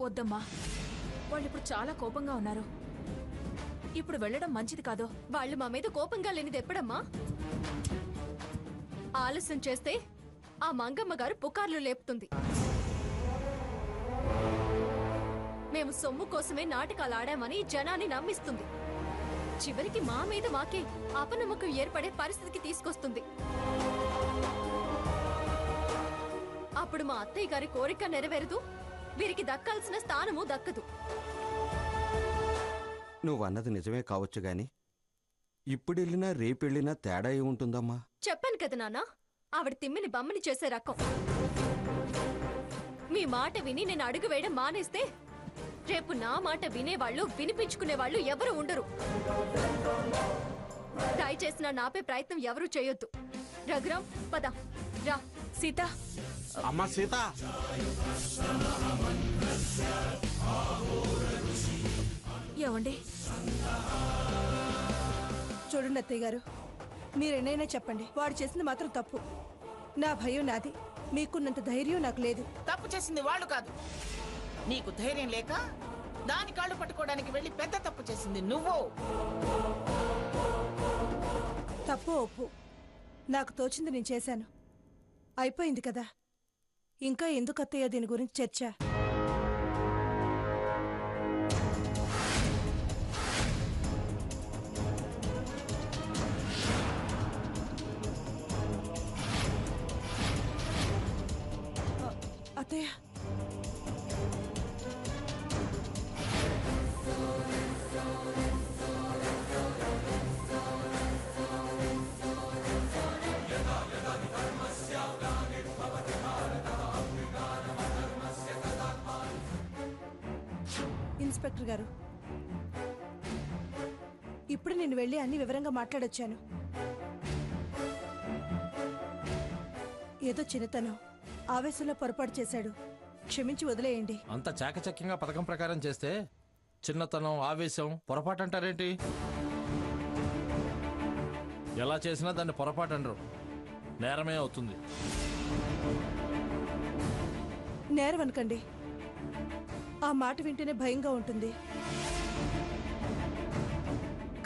వద్దమ్మా, వాళ్ళు ఇప్పుడు చాలా కోపంగా ఉన్నారు. ఇప్పుడు వెళ్ళడం మంచిది కాదు. వాళ్ళు మా మీద కోపంగా లేనిది ఎప్పుడమ్మా? ఆలస్యం చేస్తే ఆ మంగమ్మ గారు పుకార్లు లేపుతుంది. మేము సొమ్ము కోసమే నాటకాలు ఆడామని జనాన్ని నమ్మిస్తుంది. చివరికి మా మీద మాకే అపనమ్మకం ఏర్పడే పరిస్థితికి తీసుకొస్తుంది. అప్పుడు మా అత్తయ్య గారి కోరిక నెరవేరదు, వీరికి దక్కాల్సిన స్థానము దక్కదు. నువ్వన్నది నిజమే కావచ్చు గాని ఇప్పుడెళ్ళినా రేపెళ్ళినా తేడా ఏముంటుందమ్మా? చెప్పాను కదా నాన్న, ఆవిడ తిమ్మిని బమ్మని చేసే రకం. మీ మాట విని నేను అడుగు వేయడం మానేస్తే రేపు నా మాట వినేవాళ్ళు వినిపించుకునేవాళ్ళు ఎవరు ఉండరు. దయచేసి నా నాపే ప్రయత్నం ఎవరూ చేయొద్దు. రఘురాం పద రా. సీత, అమ్మా సీత, ఏమండి? చూడండి అత్తయ్య గారు, మీరెన్నైనా చెప్పండి, వాడు చేసింది మాత్రం తప్పు. నా భయం నాది, మీకున్నంత ధైర్యం నాకు లేదు. తప్పు చేసింది వాళ్ళు కాదు, నీకు ధైర్యం లేక దాని కాళ్ళు పట్టుకోవడానికి వెళ్ళి పెద్ద తప్పు చేసింది నువ్వు. తప్పు ఒప్పు నాకు తోచింది నేను చేశాను, అయిపోయింది కదా. ఇంకా ఎందుకు అత్తయ్య దీని గురించి చర్చ? అత్తయ్య, ఇన్స్పెక్టర్ గారు, ఇప్పుడు నేను వెళ్ళి అన్ని వివరంగా మాట్లాడొచ్చాను. ఏదో చిన్నతనం, ఆవేశంలో పొరపాటు చేశాడు, క్షమించి వదిలేయండి. అంత చాకచక్యంగా పథకం ప్రకారం చేస్తే చిన్నతనం, ఆవేశం, పొరపాటు అంటారేంటి? ఎలా చేసినా దాన్ని పొరపాటు అనరు, నేరమే అవుతుంది. నేరం అనకండి, ఆ మాట వింటేనే భయంగా ఉంటుంది.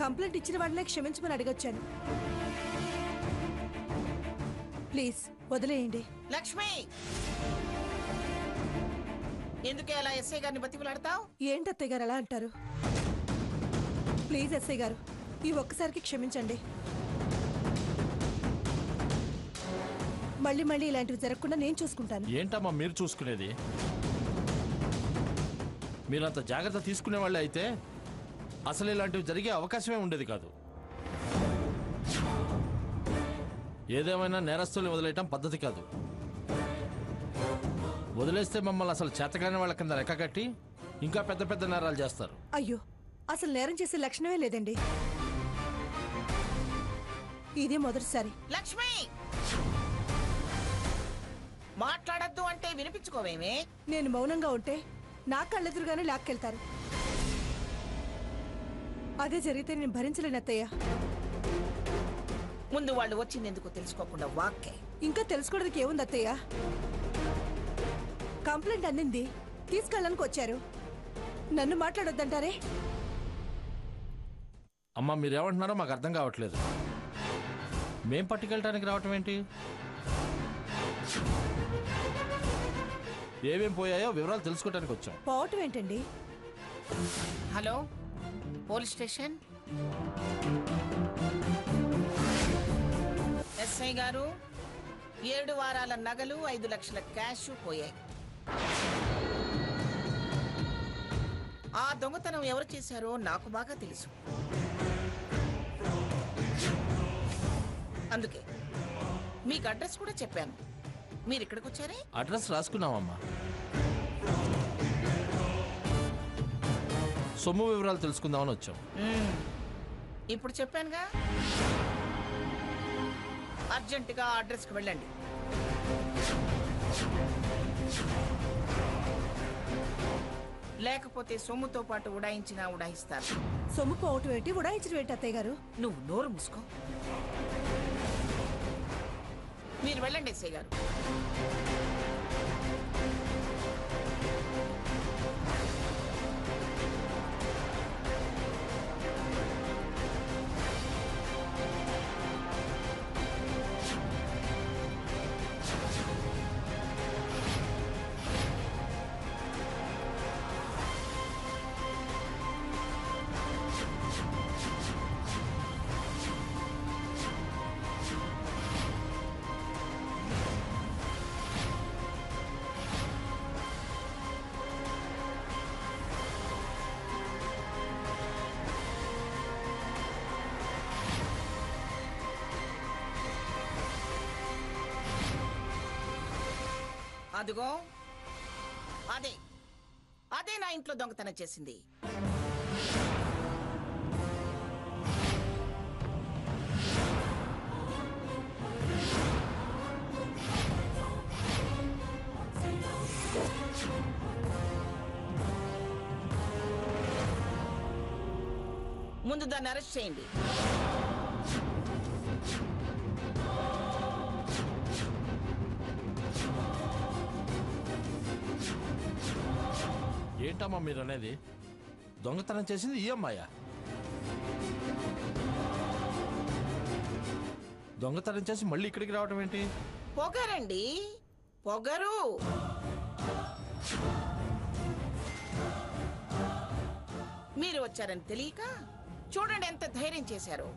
కంప్లైంట్ ఇచ్చిన వాళ్ళనే క్షమించమని అడగొచ్చాను. ప్లీజ్ వదిలేయండి. లక్ష్మి, ఎందుకే అలా ఎస్ఐ గారిని బతిమలాడతావు? ఏంటి అత్తయ్య గారు అలా అంటారు? ప్లీజ్ ఎస్ఐ గారు, ఈ ఒక్కసారికి క్షమించండి. మళ్ళీ మళ్ళీ ఇలాంటివి జరగకుండా నేను చూసుకుంటాను. ఏంటమ్మా మీరు చూసుకునేది? మీరంత జాగ్రత్త తీసుకునే వాళ్ళే అయితే అసలు ఇలాంటివి జరిగే అవకాశమే ఉండేది కాదు. ఏదేమైనా నేరస్తుల్ని వదిలేయటం పద్ధతి కాదు. వదిలేస్తే మమ్మల్ని అసలు చేతగానే వాళ్ళ కింద రెక్కగట్టి ఇంకా పెద్ద పెద్ద నేరాలు చేస్తారు. అయ్యో, అసలు నేరం చేసే లక్షణమే లేదండి. ఇదే మొదటిసారి. లక్ష్మి, మాట్లాడద్దు అంటే వినిపించుకోవేమే? నేను మౌనంగా ఉంటే నా కళ్ళెదురుగానే లాక్కెళ్తారు. అదే జరిగితే నేను భరించలేను అత్తయ్య. ముందు వాళ్ళు వచ్చింది ఎందుకు తెలుసుకోకుండా వాక్కే. ఇంకా తెలుసుకోవడానికి ఏముంది అత్తయ్య? కంప్లైంట్ అందింది, తీసుకెళ్ళడానికి వచ్చారు, నన్ను మాట్లాడొద్దంటారే? అమ్మా మీరేమంటున్నారో మాకు అర్థం కావట్లేదు. మేం పట్టుకెళ్ళటానికి రావటం ఏంటి? ఏమేం పోయాయో వివరాలు తెలుసుకోవడానికి వచ్చాం. పోవటం ఏంటండి? Hello, police station. ఎస్ఐ గారు, 7 వారాల నగలు, 5 లక్షల క్యాష్ పోయాయి. ఆ దొంగతనం ఎవరు చేశారో నాకు బాగా తెలుసు. అందుకే మీకు అడ్రస్ కూడా చెప్పాను. మీరు ఇక్కడికి వచ్చారే? అడ్రస్ రాసుకున్నామమ్మా. సొమ్ము వివరాలు తెలుసుకుందామని వచ్చాం. ఇప్పుడు చెప్పానుగా, అర్జెంటుగా అడ్రస్కి వెళ్ళండి. లేకపోతే సొమ్ముతో పాటు ఉడాయించినా ఉడాయిస్తారు. సొమ్ము పోవటం ఏంటి ఉడాయించడం ఏంటి అత్తయ్య గారు? నువ్వు నోరు మూసుకో. మీరు వెళ్ళండి ఎస్ఐ గారు. అదిగో అదే అదే నా ఇంట్లో దొంగతనం చేసింది. ముందు దాన్ని అరెస్ట్ చేయండి. ఏంటమ్మా మీరు అనేది? దొంగతనం చేసింది ఈ అమ్మాయా? దొంగతనం చేసి మళ్ళీ ఇక్కడికి రావడం ఏంటి? పొగరండి, పొగరు. మీరు వచ్చారని తెలియక చూడండి ఎంత ధైర్యం చేశారు.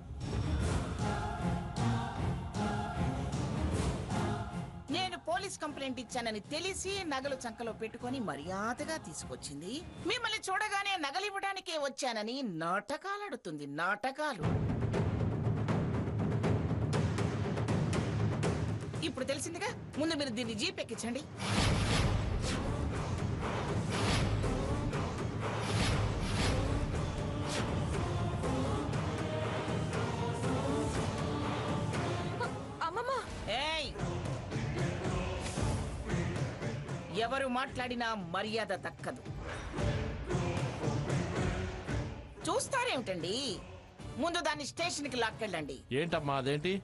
నేను పోలీస్ కంప్లైంట్ ఇచ్చానని తెలిసి నగలు చంకలో పెట్టుకొని మర్యాదగా తీసుకొచ్చింది. మిమ్మల్ని చూడగానే నగలివ్వడానికే వచ్చానని నాటకాలాడుతుంది. నాటకాలు. ఇప్పుడు తెలిసిందిగా, ముందు మీరు దీన్ని జీప్ ఎక్కించండి. ఏయ్, ఎవరు మాట్లాడినా మర్యాద దక్కదు. చూస్తారేమిటండి, ముందు దాన్ని స్టేషన్కి లాక్కెళ్ళండి. ఏంటమ్మా అదేంటి?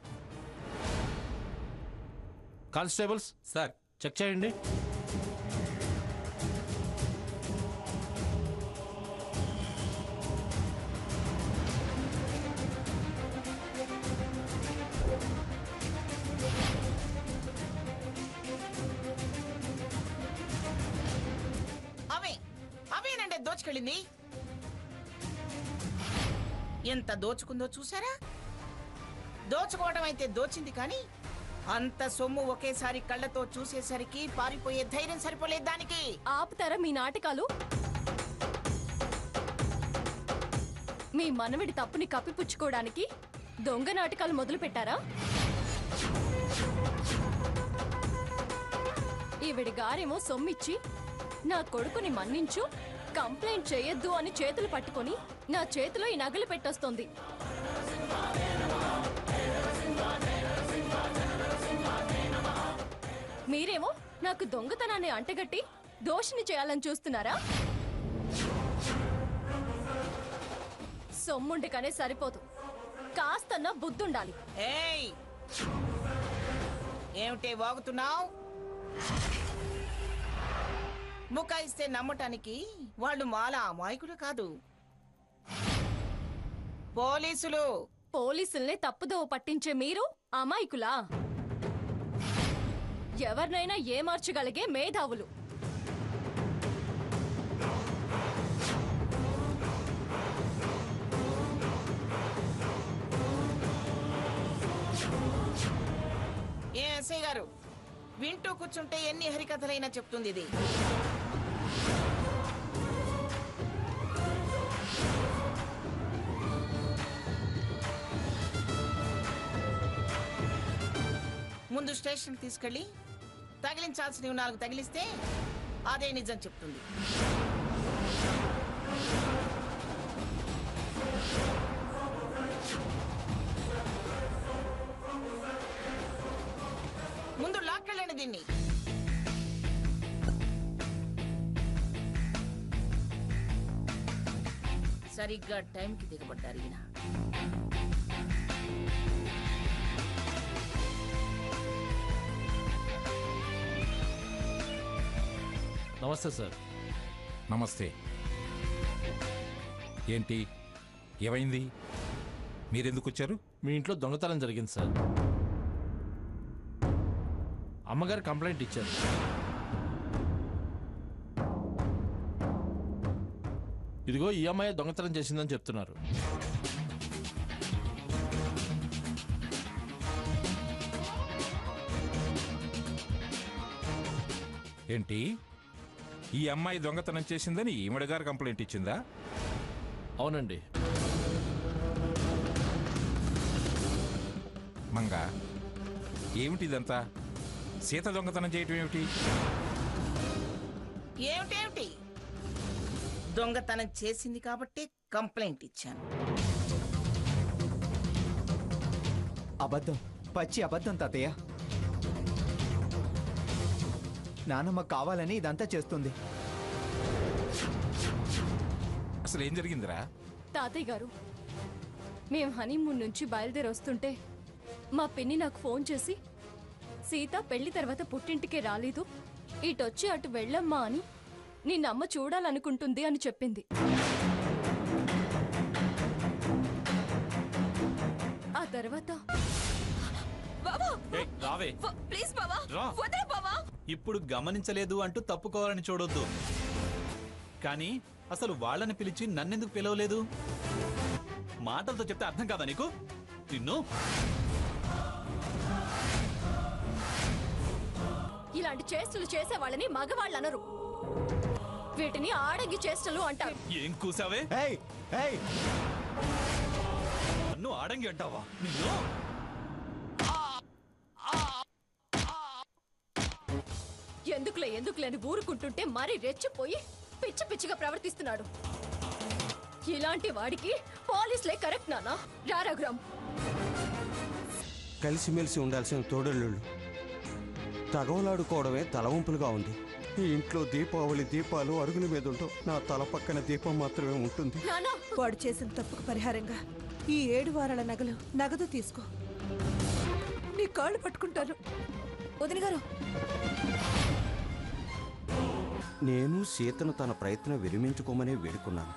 కానిస్టేబుల్స్ సార్, చెక్ చేయండి. అవేనండి దోచుకెళ్ళింది. ఎంత దోచుకుందో చూసారా? దోచుకోవడం అయితే దోచింది, కానీ అంత సొమ్ము ఒకేసారి కళ్ళతో చూసేసరికి పారిపోయే ధైర్యం సరిపోలేదు దానికి. ఆపుతారా మీ నాటకాలు? మీ మనవిడి తప్పుని కప్పిపుచ్చుకోవడానికి దొంగ నాటకాలు మొదలు పెట్టారా? ఈవిడి గారేమో సొమ్మిచ్చి నా కొడుకుని మన్నించు, కంప్లైంట్ చేయొద్దు అని చేతులు పట్టుకొని నా చేతిలో ఈ నగలు పెట్టొస్తోంది. మీరేమో నాకు దొంగతనాన్ని అంటగట్టి దోషిని చేయాలని చూస్తున్నారా? సొమ్ముండికనే సరిపోదు, కాస్తన్నా బుద్ధుండాలి. ఏయ్, ఏమిటే వాగుతున్నావు? ముఖాయిస్తే నమ్మటానికి వాళ్ళు మాలా అమాయకులు కాదు, పోలీసులు. పోలీసుల్నే తప్పుదోవ పట్టించే మీరు అమాయకులా? ఎవరినైనా ఏమార్చగలిగే మేధావులు. ఏ ఎస్ఐ గారు, వింటూ కూర్చుంటే ఎన్ని హరికథలైనా చెప్తుంది ఇది. ముందు స్టేషన్ తీసుకెళ్ళి తగిలించాల్సినవి 4 తగిలిస్తే అదే నిజం చెప్తుంది. ముందు లాక్కెళ్ళండి దీన్ని. సరిగ్గా టైంకి దిగబడ్డారు ఈయన. నమస్తే సార్. నమస్తే. ఏంటి, ఏమైంది? మీరెందుకు వచ్చారు? మీ ఇంట్లో దొంగతనం జరిగింది సార్. అమ్మగారు కంప్లైంట్ ఇచ్చారు. ఇదిగో ఈ అమ్మాయి దొంగతనం చేసిందని చెప్తున్నారు. ఏంటి, ఈ అమ్మాయి దొంగతనం చేసిందని ఈవిడ గారు కంప్లైంట్ ఇచ్చిందా? అవునండి. మంగా, ఏమిటి ఇదంతా? సీత దొంగతనం చేయటం ఏమిటి? ఏమిటేమిటి? దొంగతనం చేసింది కాబట్టి కంప్లైంట్ ఇచ్చాను. అబద్ధం, పచ్చి అబద్ధం తాతయ్య. నానమ్మ కావాలని ఇదంతా చేస్తుంది. అసలు ఏం జరిగిందిరా? తాతయ్య గారు, మేం హనీమూన్ నుంచి బయలుదేరి వస్తుంటే మా పిన్ని నాకు ఫోన్ చేసి సీత పెళ్లి తర్వాత పుట్టింటికే రాలేదు, ఇటొచ్చి అటు వెళ్ళమ్మా అని నిన్నమ్మ చూడాలనుకుంటుంది అని చెప్పింది. ఆ తర్వాత రావే, ప్లీజ్ బావా, రా. వదిలే బావా. ఇప్పుడు గమనించలేదు అంటూ తప్పుకోవాలని చూడొద్దు. కానీ అసలు వాళ్ళని పిలిచి నన్నెందుకు పిలవలేదు? మాటలతో చెప్తే అర్థం కాదా నీకు? నిన్ను ఇలాంటి చేష్టలు చేసే వాళ్ళని మగవాళ్ళు అనరు, వీటిని ఆడంగి చేష్టలు అంటారు. ఏం కూసావే? ఏయ్ ఏయ్, నన్ను ఆడంగి అంటావా? నిన్ను ఎందుకులేని ఊరుకుంటుంటే మరీ రెచ్చిపోయి పిచ్చి పిచ్చిగా ప్రవర్తిస్తున్నాడు. ఇలాంటి వాడికి పోలీసులే కరెక్ట్ నానా. రారఘురామ్, కలిసిమెలిసి ఉండాల్సిన తోడళ్ళు తగవలాడుకోవడమే తలవంపులుగా ఉంది. ఈ ఇంట్లో దీపావళి దీపాలు అరుగుల మీద ఉండవు. నా తల పక్కన దీపం మాత్రమే ఉంటుంది. నానా వాడు చేసిన తప్పుకు పరిహారంగా ఈ 7 వారాల నగలు నగదు తీసుకో. నీ కాళ్ళు పట్టుకుంటాను. వదిన గారు, నేను సీతను తన ప్రయత్నం విరమించుకోమనే వేడుకున్నాను.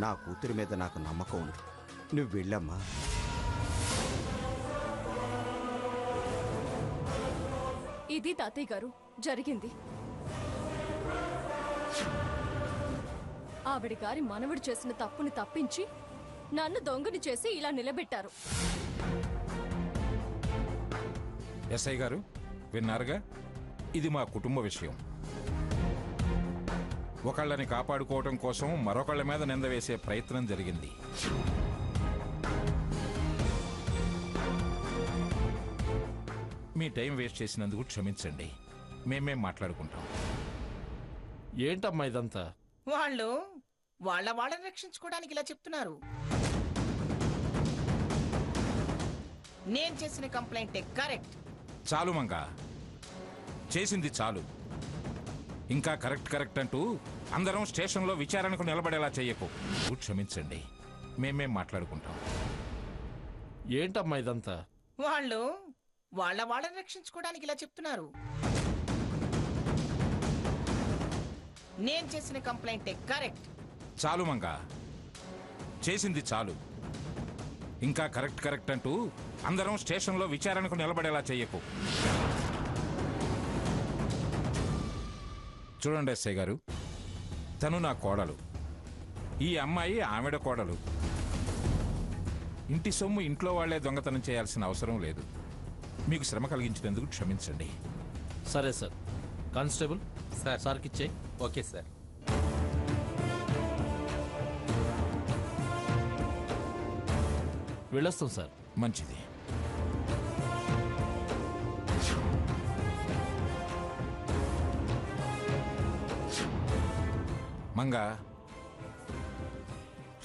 నా కూతురి మీద నాకు నమ్మకం ఉంది. నువ్వు వెళ్ళమ్మా. ఇది తాతయ్య గారు జరిగింది. ఆవిడ గారి మనవడు చేసిన తప్పుని తప్పించి నన్ను దొంగని చేసి ఇలా నిలబెట్టారు. ఎస్ఐ గారు విన్నారుగా, ఇది మా కుటుంబ విషయం. ఒకళ్ళని కాపాడుకోవటం కోసం మరొకళ్ళ మీద నింద వేసే ప్రయత్నం జరిగింది. మీ టైం వేస్ట్ చేసినందుకు క్షమించండి. మేమేం మాట్లాడుకుంటాం. ఏంటమ్మా ఇదంతా? వాళ్ళని రక్షించుకోవడానికి ఇలా చెప్తున్నారు. నేను చేసిన కంప్లైంటే కరెక్ట్. చాలు మంగా, చేసింది చాలు. ఇంకా కరెక్ట్ అంటూ అందరం స్టేషన్లో విచారణకు నిలబడేలా చెయ్యకు. క్షమించండి, మేమేం మాట్లాడుకుంటాం. ఏంటమ్మా ఇదంతా? వాళ్ళని రక్షించుకోవడానికి ఇలా చెప్తున్నారు. నేను చేసిన కంప్లైంటే కరెక్ట్. చాలు మంగా, చేసింది చాలు. ఇంకా కరెక్ట్ అంటూ అందరం స్టేషన్లో విచారణకు నిలబడేలా చెయ్యకు. చూడండి ఎస్ఐ గారు, తను నా కోడలు, ఈ అమ్మాయి ఆమెడ కోడలు. ఇంటి సొమ్ము ఇంట్లో వాళ్లే దొంగతనం చేయాల్సిన అవసరం లేదు. మీకు శ్రమ కలిగించినందుకు క్షమించండి. సరే సార్. కానిస్టేబుల్ సార్, సార్కిచ్చే. Okay sir. వెళ్ళొస్తాం సార్. మంచిది. మంగా,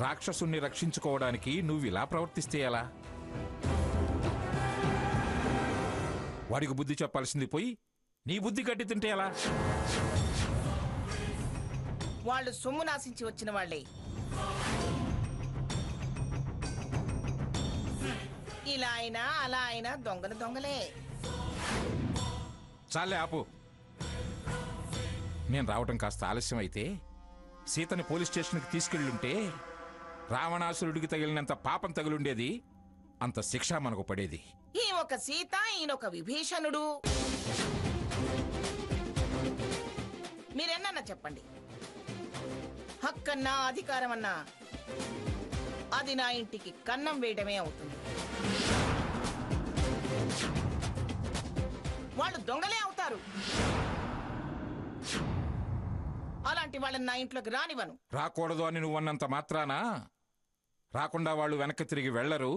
రాక్షసుణ్ణి రక్షించుకోవడానికి నువ్వు ఇలా ప్రవర్తిస్తే ఎలా? వాడికి బుద్ధి చెప్పాల్సింది పోయి నీ బుద్ధి గట్టి తింటే ఎలా? వాళ్ళు సొమ్ము నాశించి వచ్చిన వాళ్ళే. ఇలా అయినా అలా అయినా దొంగలు దొంగలే. చాలే ఆపు. నేను రావటం కాస్త ఆలస్యం అయితే సీతని పోలీస్ స్టేషన్కి తీసుకెళ్ళుంటే రావణాసురుడికి తగిలినంత పాపం తగిలుండేది, అంత శిక్ష మనకు పడేది. ఈ ఒక సీత, ఈయనొక విభీషణుడు. మీరెన్నా చెప్పండి, హక్కన్నా అధికారమన్నా అది నా ఇంటికి కన్నం వేయడమే అవుతుంది. వాళ్ళు దొంగలే అవుతారు. అలాంటి వాళ్ళని నా ఇంట్లోకి రానివ్వను. రాకూడదు అని నువ్వన్నంత మాత్రాన రాకుండా వాళ్ళు వెనక్కి తిరిగి వెళ్లరు,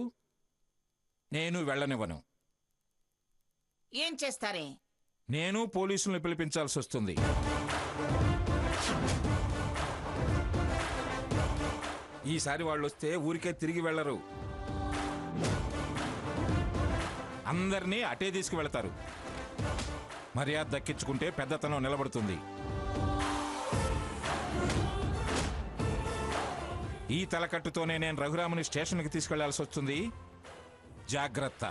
నేను వెళ్ళనివ్వను. ఏం చేస్తారే? నేను పోలీసుల్ని పిలిపించాల్సి వస్తుంది. ఈసారి వాళ్ళు వస్తే ఊరికే తిరిగి వెళ్లరు, అందరినీ అటే తీసుకువెళతారు. మర్యాద దక్కించుకుంటే పెద్దతనం నిలబడుతుంది. ఈ తలకట్టుతోనే నేను రఘురాముని స్టేషన్కి తీసుకెళ్లాల్సి వస్తుంది. జాగ్రత్త.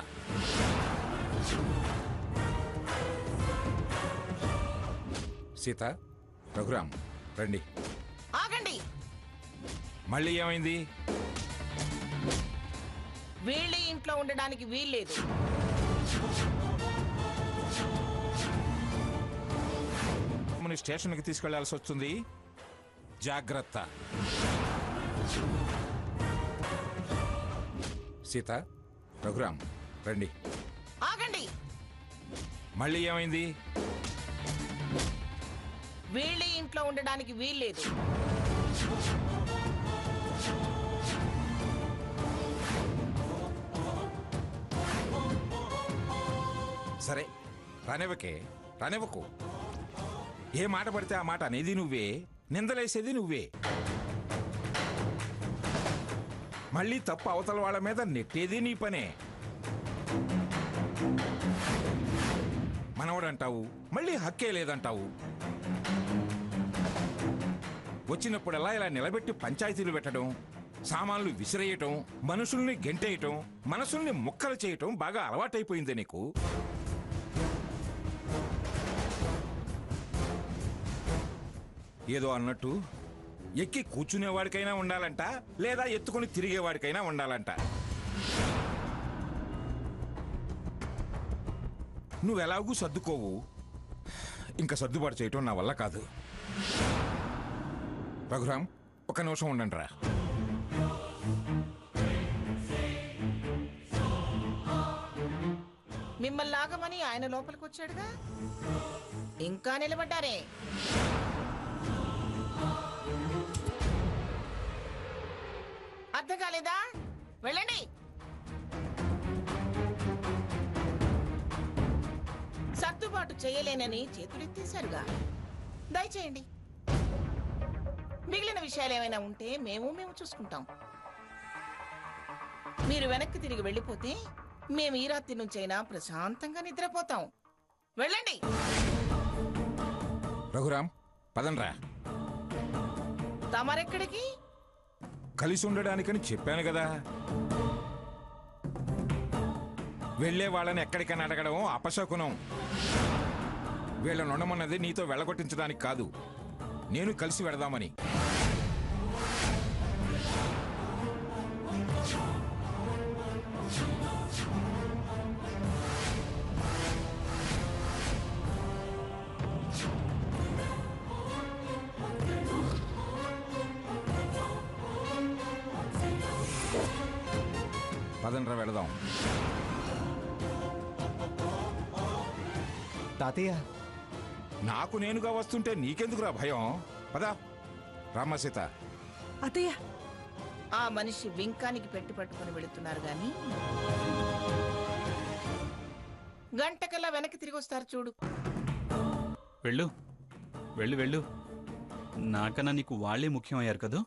సీత, రఘురామ్ రండి. ఆగండి. మళ్ళీ ఏమైంది? వీళ్ళ ఇంట్లో ఉండడానికి వీల్లేదు. స్టేషన్కి తీసుకెళ్లాల్సి వస్తుంది. జాగ్రత్త. సీత, రఘురామ్ రండి. ఆగండి. మళ్ళీ ఏమైంది? వీళ్ళ ఇంట్లో ఉండడానికి వీల్లేదు. సరే, రానివ్వకే, రానివ్వకు. ఏ మాట పడితే ఆ మాట అనేది నువ్వే, నిందలేసేది నువ్వే. మళ్ళీ తప్పు అవతల వాళ్ళ మీద నెట్టేది నీ పనే. మనవడంటావు, మళ్ళీ హక్కే లేదంటావు. వచ్చినప్పుడల్లా ఇలా నిలబెట్టి పంచాయతీలు పెట్టడం, సామాన్లు విసిరేయటం, మనుషుల్ని గెంటేయటం, మనసుల్ని ముక్కలు చేయటం బాగా అలవాటైపోయింది నీకు. ఏదో అన్నట్టు ఎక్కి కూర్చునేవాడికైనా ఉండాలంట, లేదా ఎత్తుకుని తిరిగేవాడికైనా ఉండాలంట. నువ్వెలాగూ సర్దుకోవు, ఇంకా సర్దుబాటు చేయటం నా వల్ల కాదు. రఘురామ్, ఒక నిమిషం ఉండండి రా. మిమ్మల్ని ఆగమని ఆయన లోపలికి వచ్చాడుగా, ఇంకా నిలబడ్డారే? అర్థం కాలేదా? వెళ్ళండి. సర్దుబాటు చేయలేనని చేతులెత్తేశారుగా, దయచేయండి. మిగిలిన విషయాలు ఏమైనా ఉంటే మేము చూసుకుంటాం. మీరు వెనక్కి తిరిగి వెళ్ళిపోతే మేము ఈ రాత్రి నుంచైనా ప్రశాంతంగా నిద్రపోతాం. వెళ్ళండి. రఘురామ్, పదండ్రా. తమరెక్కడికి? కలిసి ఉండడానికని చెప్పాను కదా. వెళ్లే వాళ్ళని ఎక్కడికైనా అడగడం అపశకునం. వీళ్ళని ఉండమన్నది నీతో వెళ్ళగొట్టించడానికి కాదు, నేను కలిసి వెడదామని. పదండ్రా వెళదాం. తాతయ్య, నాకు నేనుగా వస్తుంటే నీకెందుకురా భయం? పదా రామ్మ, సీత. అత్తయ్య, ఆ మనిషి వింకానికి పెట్టి పట్టుకుని వెళుతున్నారు గాని గంటకల్లా వెనక్కి తిరిగి వస్తారు చూడు. వెళ్ళు వెళ్ళు వెళ్ళు. నాకన్నా నీకు వాళ్ళే ముఖ్యమయ్యారు కదూ.